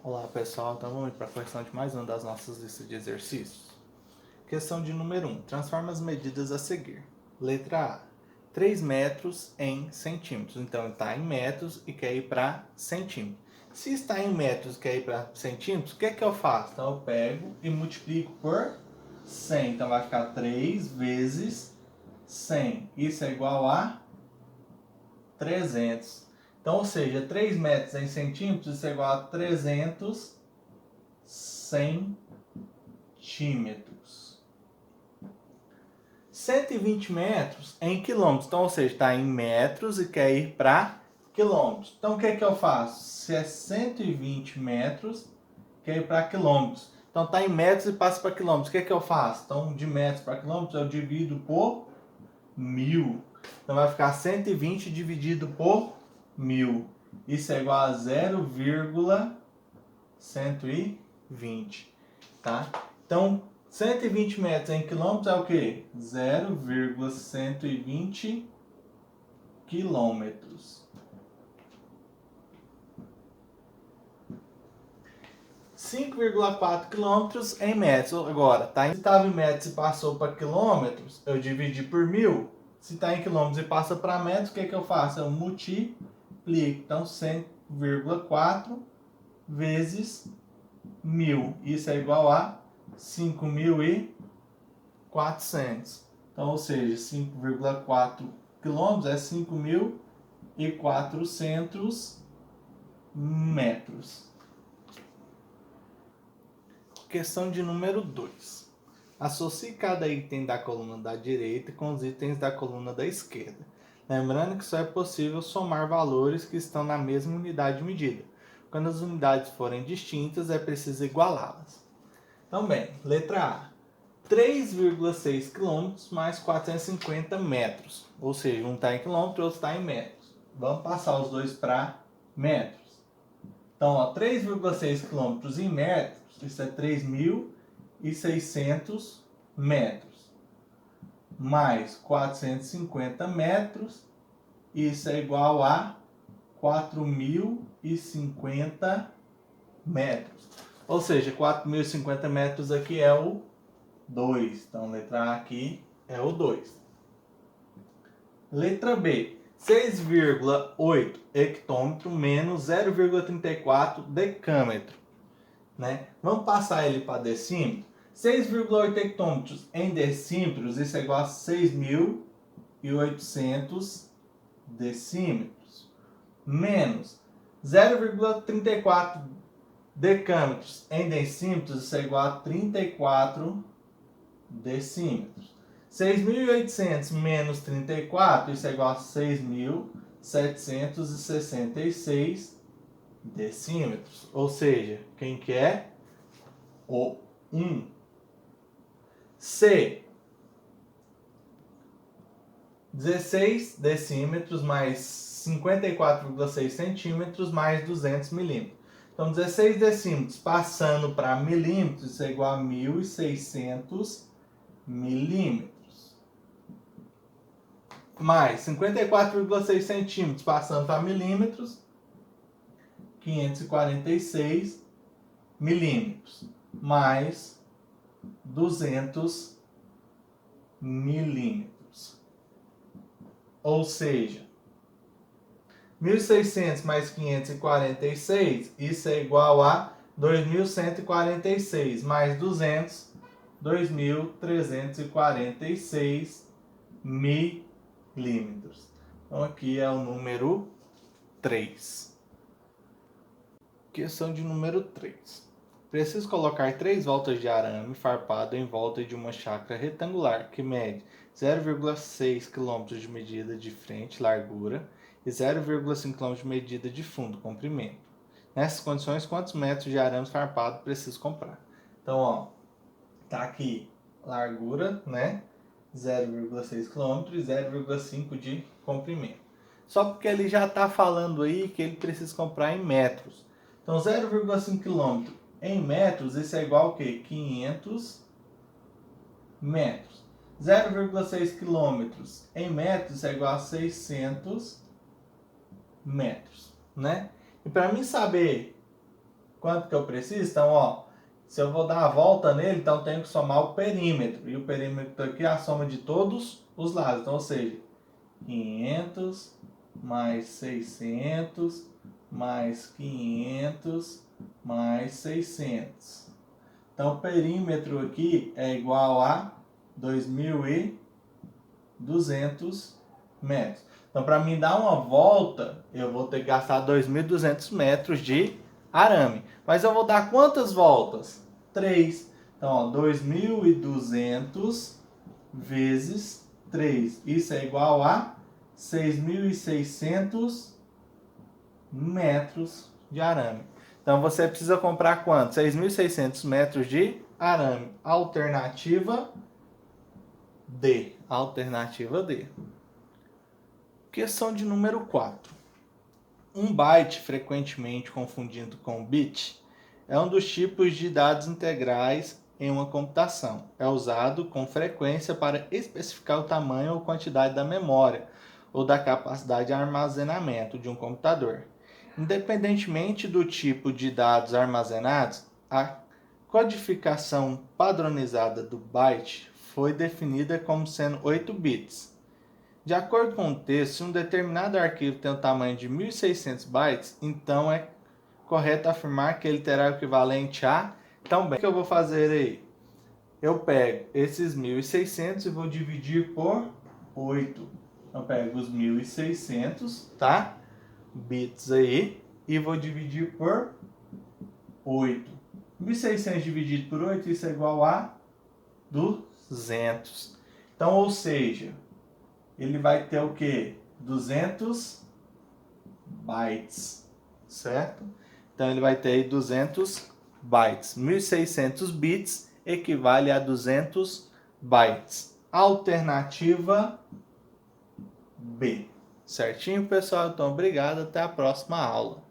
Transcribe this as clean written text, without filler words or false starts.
Olá pessoal, então vamos para a questão de mais uma das nossas listas de exercícios. Questão de número 1. Transforma as medidas a seguir. Letra A. 3 metros em centímetros. Então está em metros e quer ir para centímetros. Se está em metros e quer ir para centímetros, o que é que eu faço? Então eu pego e multiplico por 100. Então vai ficar 3 vezes 100. Isso é igual a 300. Então, ou seja, 3 metros em centímetros, isso é igual a 300 centímetros. 120 metros em quilômetros. Então, ou seja, está em metros e quer ir para quilômetros. Então, o que é que eu faço? Se é 120 metros, quer ir para quilômetros. Então, está em metros e passa para quilômetros. O que é que eu faço? Então, de metros para quilômetros, eu divido por 1000. Então, vai ficar 120 dividido por 1000. Isso é igual a 0,120, tá? Então, 120 metros em quilômetros é o quê? 0,120 quilômetros. 5,4 quilômetros em metros. Agora, tá? Se estava em metros e passou para quilômetros, eu dividi por 1000. Se está em quilômetros e passa para metros, o que é que eu faço? Eu multiplico. Então, 100,4 vezes 1000. Isso é igual a 5.400. Então, ou seja, 5,4 quilômetros é 5.400 metros. Questão de número 2. Associe cada item da coluna da direita com os itens da coluna da esquerda. Lembrando que só é possível somar valores que estão na mesma unidade de medida. Quando as unidades forem distintas, é preciso igualá-las. Então, bem, letra A. 3,6 km mais 450 metros. Ou seja, um está em quilômetros, outro está em metros. Vamos passar os dois para metros. Então, 3,6 km em metros, isso é 3.600 metros. Mais 450 metros, isso é igual a 4.050 metros. Ou seja, 4.050 metros aqui é o 2. Então, letra A aqui é o 2. Letra B. 6,8 hectômetro menos 0,34 decâmetro. Né? Vamos passar ele para decímetro. 6,8 hectômetros em decímetros, isso é igual a 6.800 decímetros. Menos 0,34 decâmetros em decímetros, isso é igual a 34 decímetros. 6.800 menos 34, isso é igual a 6.766 decímetros. Ou seja, quem que é? O 1. C. 16 decímetros mais 54,6 centímetros mais 200 milímetros. Então, 16 decímetros passando para milímetros, isso é igual a 1.600 milímetros. Mais 54,6 centímetros passando para milímetros, 546 milímetros. Mais 200 milímetros. Ou seja, 1.600 mais 546, isso é igual a 2.146, mais 200, 2.346 milímetros. Então, aqui é o número 3. Questão de número 3. Preciso colocar 3 voltas de arame farpado em volta de uma chácara retangular que mede 0,6 km de medida de frente, largura, e 0,5 km de medida de fundo, comprimento. Nessas condições, quantos metros de arame farpado preciso comprar? Então, tá aqui largura, né? 0,6 km e 0,5 de comprimento. Só porque ele já está falando aí que ele precisa comprar em metros. Então, 0,5 km em metros, isso é igual a quê? 500 metros. 0,6 km em metros, isso é igual a 600 metros, né? E para mim saber Quanto que eu preciso? Então, ó, se eu vou dar a volta nele, então eu tenho que somar o perímetro. E o perímetro aqui é a soma de todos os lados. Então, ou seja, 500 mais 600 mais 500 mais 600. Então, o perímetro aqui é igual a 2.200 metros. Então, para mim dar uma volta, eu vou ter que gastar 2.200 metros de arame. Mas eu vou dar quantas voltas? 3. Então, ó, 2.200 vezes 3. Isso é igual a 6.600 metros de arame. Então, você precisa comprar quanto? 6.600 metros de arame. Alternativa D. Alternativa D. Questão de número 4. Um byte, frequentemente confundido com bit, é um dos tipos de dados integrais em uma computação. É usado com frequência para especificar o tamanho ou quantidade da memória ou da capacidade de armazenamento de um computador. Independentemente do tipo de dados armazenados, a codificação padronizada do byte foi definida como sendo 8 bits. De acordo com o texto, se um determinado arquivo tem o tamanho de 1.600 bytes, então é correto afirmar que ele terá o equivalente a... Então, bem, o que eu vou fazer aí? Eu pego esses 1.600 e vou dividir por 8. Eu pego os 1.600, tá? Bits aí, e vou dividir por 8. 1.600 dividido por 8, isso é igual a 200. Então, ou seja, ele vai ter o quê? 200 bytes, certo? Então, ele vai ter aí 200 bytes. 1.600 bits equivale a 200 bytes. Alternativa B. Certinho, pessoal? Então, obrigado. Até a próxima aula.